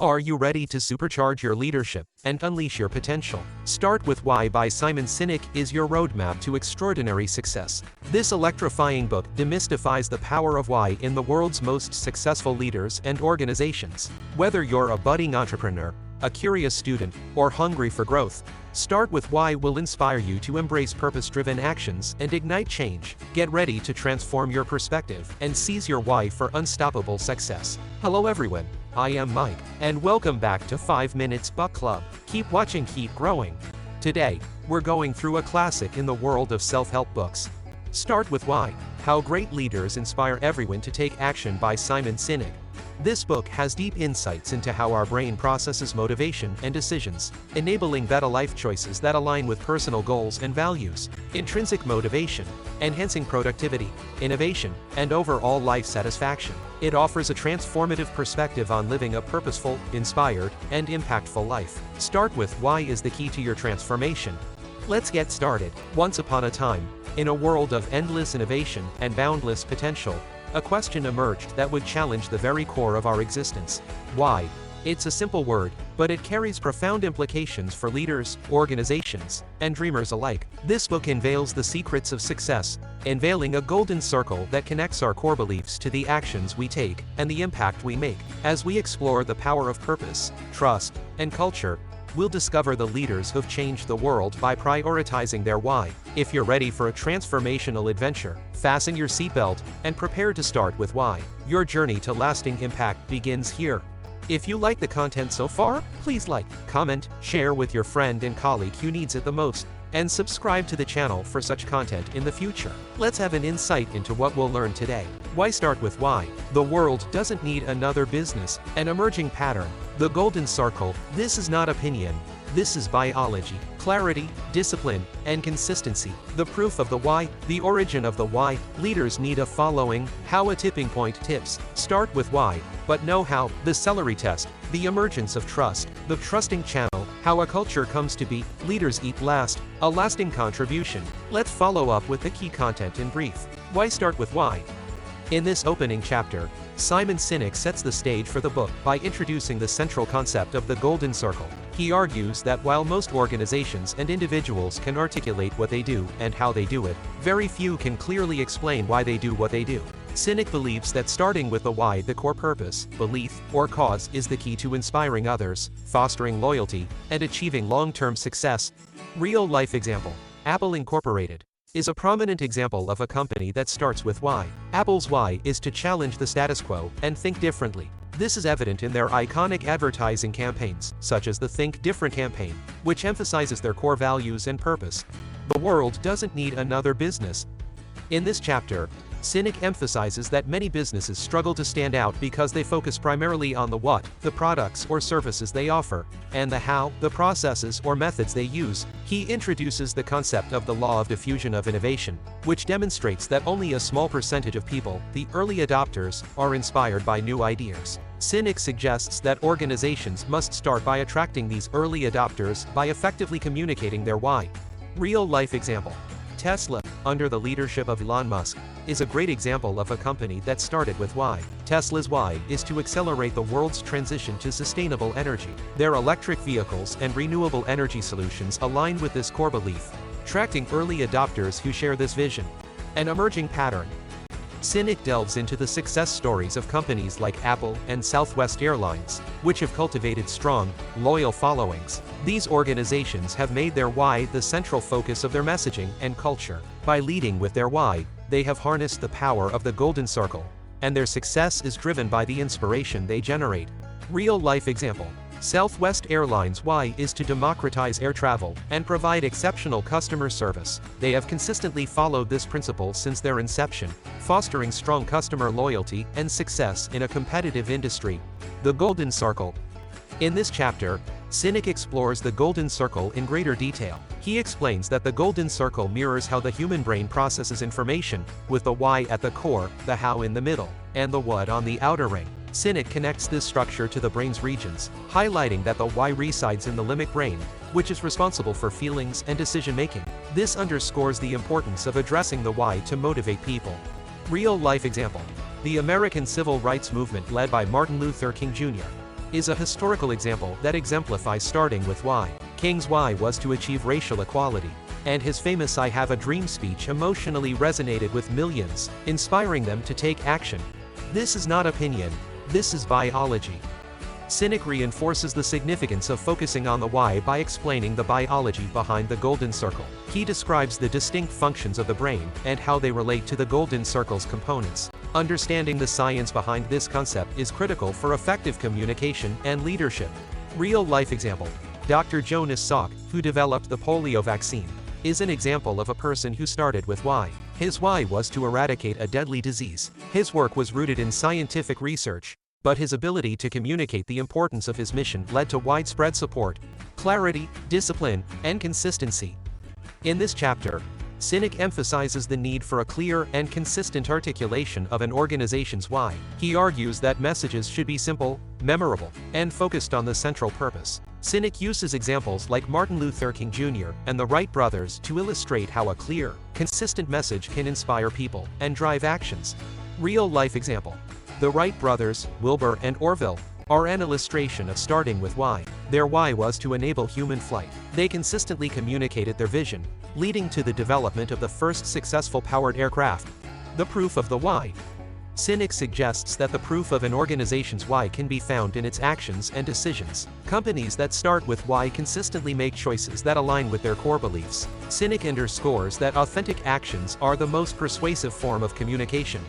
Are you ready to supercharge your leadership and unleash your potential? Start with Why by Simon Sinek is your roadmap to extraordinary success. This electrifying book demystifies the power of why in the world's most successful leaders and organizations. Whether you're a budding entrepreneur, a curious student, or hungry for growth, Start with Why will inspire you to embrace purpose-driven actions and ignite change. Get ready to transform your perspective and seize your why for unstoppable success. Hello everyone, I am Mike, and welcome back to 5 Minutes Book Club. Keep watching, keep growing. Today, we're going through a classic in the world of self-help books. Start with Why: How Great Leaders Inspire Everyone to Take Action by Simon Sinek. This book has deep insights into how our brain processes motivation and decisions, enabling better life choices that align with personal goals and values. Intrinsic motivation, enhancing productivity, innovation, and overall life satisfaction. It offers a transformative perspective on living a purposeful, inspired, and impactful life. Start with Why is the key to your transformation. Let's get started. Once upon a time, in a world of endless innovation and boundless potential, a question emerged that would challenge the very core of our existence. Why? It's a simple word, but it carries profound implications for leaders, organizations, and dreamers alike. This book unveils the secrets of success, unveiling a golden circle that connects our core beliefs to the actions we take and the impact we make. As we explore the power of purpose, trust, and culture, we'll discover the leaders who've changed the world by prioritizing their why. If you're ready for a transformational adventure, fasten your seatbelt and prepare to start with Why. Your journey to lasting impact begins here. If you like the content so far, please like, comment, share with your friend and colleague who needs it the most, and subscribe to the channel for such content in the future. Let's have an insight into what we'll learn today. Why start with Why? The world doesn't need another business. An emerging pattern. The golden circle. This is not opinion. This is biology. Clarity, discipline, and consistency. The proof of the why, the origin of the why. Leaders need a following. How a tipping point tips. Start with why, but know how. The Celery test. The emergence of trust. The trusting channel. How a culture comes to be. Leaders eat last. A lasting contribution. Let's follow up with the key content in brief. Why start with why? In this opening chapter, Simon Sinek sets the stage for the book by introducing the central concept of the golden circle. He argues that while most organizations and individuals can articulate what they do and how they do it, very few can clearly explain why they do what they do. Sinek believes that starting with the why, the core purpose, belief, or cause, is the key to inspiring others, fostering loyalty, and achieving long-term success. Real-life example: Apple Incorporated is a prominent example of a company that starts with why. Apple's why is to challenge the status quo and think differently. This is evident in their iconic advertising campaigns, such as the Think Different campaign, which emphasizes their core values and purpose. The world doesn't need another business. In this chapter, Sinek emphasizes that many businesses struggle to stand out because they focus primarily on the what, the products or services they offer, and the how, the processes or methods they use. He introduces the concept of the law of diffusion of innovation, which demonstrates that only a small percentage of people, the early adopters, are inspired by new ideas. Sinek suggests that organizations must start by attracting these early adopters by effectively communicating their why. Real-life example: Tesla, under the leadership of Elon Musk, is a great example of a company that started with why. Tesla's why is to accelerate the world's transition to sustainable energy. Their electric vehicles and renewable energy solutions align with this core belief, attracting early adopters who share this vision. An emerging pattern. Sinek delves into the success stories of companies like Apple and Southwest Airlines, which have cultivated strong, loyal followings. These organizations have made their why the central focus of their messaging and culture. By leading with their why, they have harnessed the power of the golden circle, and their success is driven by the inspiration they generate. Real-life example: Southwest Airlines' why is to democratize air travel and provide exceptional customer service. They have consistently followed this principle since their inception, fostering strong customer loyalty and success in a competitive industry. The golden circle. In this chapter, Sinek explores the golden circle in greater detail. He explains that the golden circle mirrors how the human brain processes information, with the why at the core, the how in the middle, and the what on the outer ring. Sinek connects this structure to the brain's regions, highlighting that the why resides in the limbic brain, which is responsible for feelings and decision-making. This underscores the importance of addressing the why to motivate people. Real-life example: the American Civil Rights Movement led by Martin Luther King Jr. is a historical example that exemplifies starting with why. King's why was to achieve racial equality, and his famous "I Have a Dream" speech emotionally resonated with millions, inspiring them to take action. This is not opinion, this is biology. Sinek reinforces the significance of focusing on the why by explaining the biology behind the golden circle. He describes the distinct functions of the brain and how they relate to the golden circle's components. Understanding the science behind this concept is critical for effective communication and leadership. Real-life example. Dr. Jonas Salk, who developed the polio vaccine, is an example of a person who started with why. His why was to eradicate a deadly disease. His work was rooted in scientific research, but his ability to communicate the importance of his mission led to widespread support, clarity, discipline, and consistency. In this chapter, Sinek emphasizes the need for a clear and consistent articulation of an organization's why. He argues that messages should be simple, memorable, and focused on the central purpose. Sinek uses examples like Martin Luther King Jr. and the Wright brothers to illustrate how a clear, consistent message can inspire people and drive actions. Real-life example. The Wright brothers, Wilbur and Orville, are an illustration of starting with why. Their why was to enable human flight. They consistently communicated their vision, leading to the development of the first successful powered aircraft. The proof of the why. Sinek suggests that the proof of an organization's why can be found in its actions and decisions. Companies that start with why consistently make choices that align with their core beliefs. Sinek underscores that authentic actions are the most persuasive form of communication.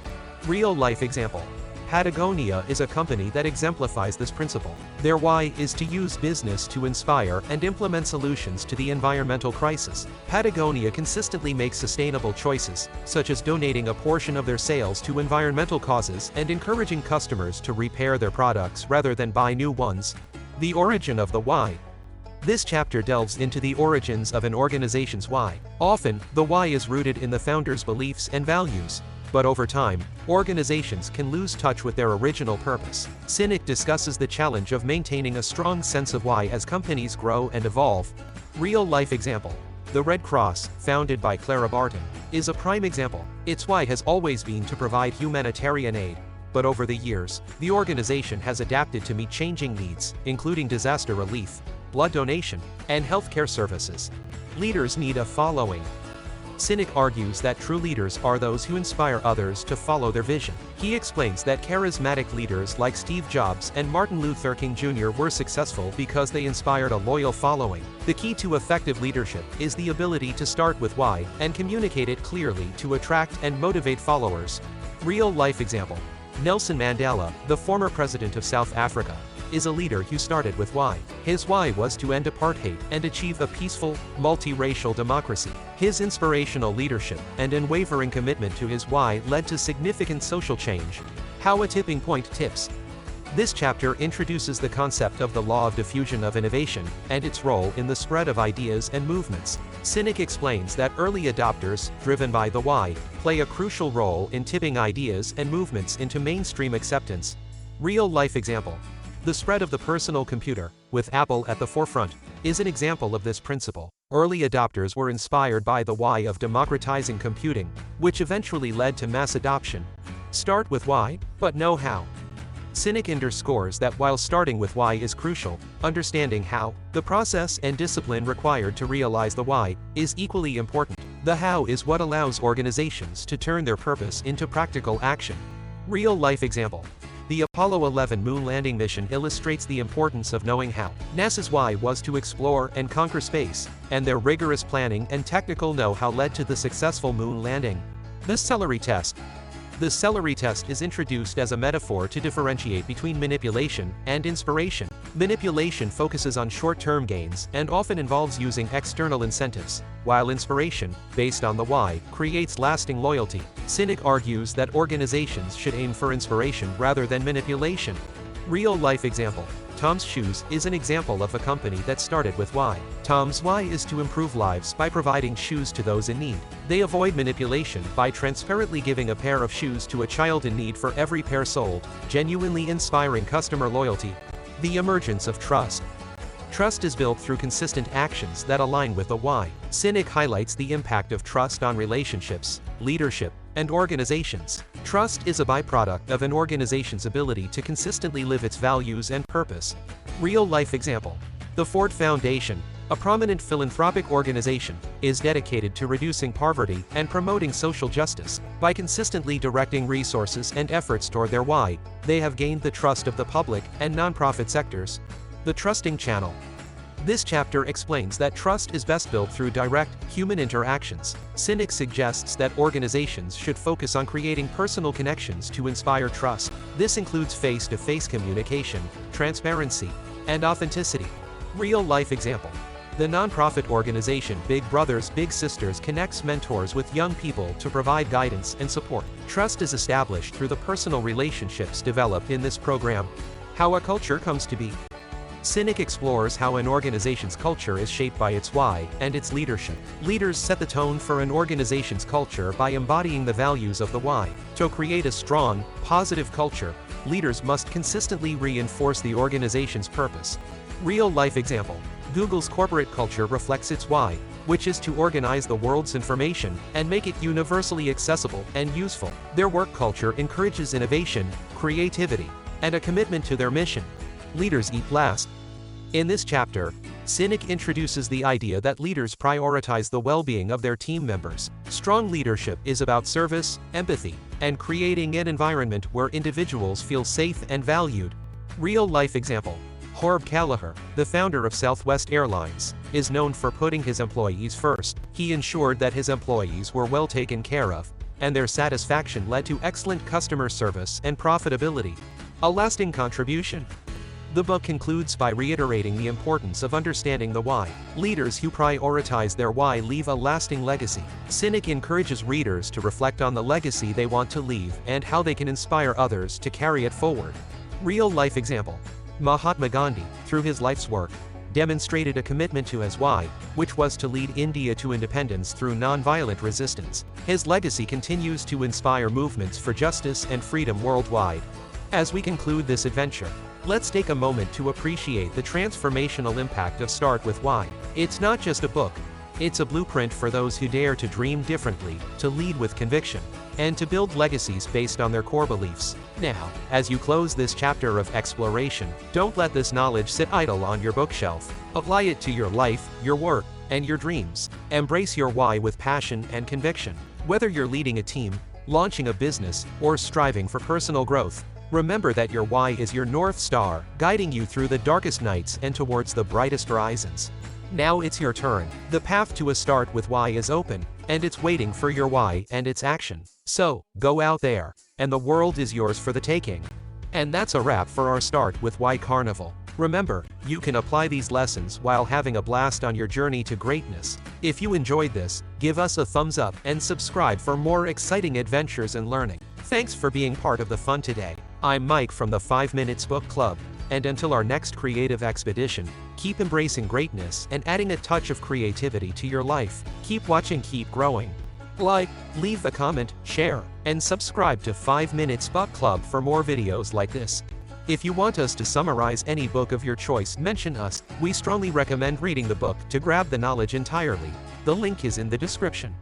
Real-life example. Patagonia is a company that exemplifies this principle. Their why is to use business to inspire and implement solutions to the environmental crisis. Patagonia consistently makes sustainable choices, such as donating a portion of their sales to environmental causes and encouraging customers to repair their products rather than buy new ones. The origin of the why. This chapter delves into the origins of an organization's why. Often, the why is rooted in the founder's beliefs and values. But over time, organizations can lose touch with their original purpose. Sinek discusses the challenge of maintaining a strong sense of why as companies grow and evolve. Real-life example. The Red Cross, founded by Clara Barton, is a prime example. Its why has always been to provide humanitarian aid. But over the years, the organization has adapted to meet changing needs, including disaster relief, blood donation, and healthcare services. Leaders need a following. Sinek argues that true leaders are those who inspire others to follow their vision. He explains that charismatic leaders like Steve Jobs and Martin Luther King Jr. were successful because they inspired a loyal following. The key to effective leadership is the ability to start with why and communicate it clearly to attract and motivate followers. Real-life example. Nelson Mandela, the former president of South Africa, is a leader who started with why. His why was to end apartheid and achieve a peaceful, multiracial democracy. His inspirational leadership and unwavering commitment to his why led to significant social change. How a tipping point tips. This chapter introduces the concept of the law of diffusion of innovation and its role in the spread of ideas and movements. Sinek explains that early adopters, driven by the why, play a crucial role in tipping ideas and movements into mainstream acceptance. Real-life example. The spread of the personal computer, with Apple at the forefront, is an example of this principle. Early adopters were inspired by the why of democratizing computing, which eventually led to mass adoption. Start with why, but know how. Sinek underscores that while starting with why is crucial, understanding how, the process and discipline required to realize the why, is equally important. The how is what allows organizations to turn their purpose into practical action. Real-life example. The Apollo 11 moon landing mission illustrates the importance of knowing how. NASA's why was to explore and conquer space, and their rigorous planning and technical know-how led to the successful moon landing. The Celery test. The Celery test is introduced as a metaphor to differentiate between manipulation and inspiration. Manipulation focuses on short-term gains and often involves using external incentives, while inspiration, based on the why, creates lasting loyalty. Sinek argues that organizations should aim for inspiration rather than manipulation. Real-life example. Tom's Shoes is an example of a company that started with why. Tom's why is to improve lives by providing shoes to those in need. They avoid manipulation by transparently giving a pair of shoes to a child in need for every pair sold, genuinely inspiring customer loyalty. The emergence of trust. Trust is built through consistent actions that align with the why. Sinek highlights the impact of trust on relationships, leadership, and organizations. Trust is a byproduct of an organization's ability to consistently live its values and purpose. Real-life example. The Ford Foundation, a prominent philanthropic organization, is dedicated to reducing poverty and promoting social justice. By consistently directing resources and efforts toward their why, they have gained the trust of the public and nonprofit sectors. The trusting channel. This chapter explains that trust is best built through direct, human interactions. Sinek suggests that organizations should focus on creating personal connections to inspire trust. This includes face-to-face communication, transparency, and authenticity. Real-life example. The nonprofit organization Big Brothers Big Sisters connects mentors with young people to provide guidance and support. Trust is established through the personal relationships developed in this program. How a culture comes to be. Sinek explores how an organization's culture is shaped by its why and its leadership. Leaders set the tone for an organization's culture by embodying the values of the why. To create a strong, positive culture, leaders must consistently reinforce the organization's purpose. Real-life example. Google's corporate culture reflects its why, which is to organize the world's information and make it universally accessible and useful. Their work culture encourages innovation, creativity, and a commitment to their mission. Leaders eat last. In this chapter, Sinek introduces the idea that leaders prioritize the well-being of their team members. Strong leadership is about service, empathy, and creating an environment where individuals feel safe and valued. Real-life example. Horb Callagher, the founder of Southwest Airlines, is known for putting his employees first. He ensured that his employees were well taken care of, and their satisfaction led to excellent customer service and profitability. A lasting contribution. The book concludes by reiterating the importance of understanding the why. Leaders who prioritize their why leave a lasting legacy. Sinek encourages readers to reflect on the legacy they want to leave and how they can inspire others to carry it forward. Real-life example. Mahatma Gandhi, through his life's work, demonstrated a commitment to his why, which was to lead India to independence through nonviolent resistance. His legacy continues to inspire movements for justice and freedom worldwide. As we conclude this adventure, let's take a moment to appreciate the transformational impact of Start With Why. It's not just a book, it's a blueprint for those who dare to dream differently, to lead with conviction, and to build legacies based on their core beliefs. Now, as you close this chapter of exploration, don't let this knowledge sit idle on your bookshelf. Apply it to your life, your work, and your dreams. Embrace your why with passion and conviction. Whether you're leading a team, launching a business, or striving for personal growth, remember that your why is your North Star, guiding you through the darkest nights and towards the brightest horizons. Now it's your turn. The path to a Start With Why is open, and it's waiting for your why and its action. So, go out there, and the world is yours for the taking. And that's a wrap for our Start With Why Carnival. Remember, you can apply these lessons while having a blast on your journey to greatness. If you enjoyed this, give us a thumbs up and subscribe for more exciting adventures and learning. Thanks for being part of the fun today. I'm Mike from the 5 Minutes Book Club, and until our next creative expedition, keep embracing greatness and adding a touch of creativity to your life. Keep watching, keep growing. Like, leave a comment, share, and subscribe to 5 Minutes Book Club for more videos like this. If you want us to summarize any book of your choice, mention us. We strongly recommend reading the book to grab the knowledge entirely. The link is in the description.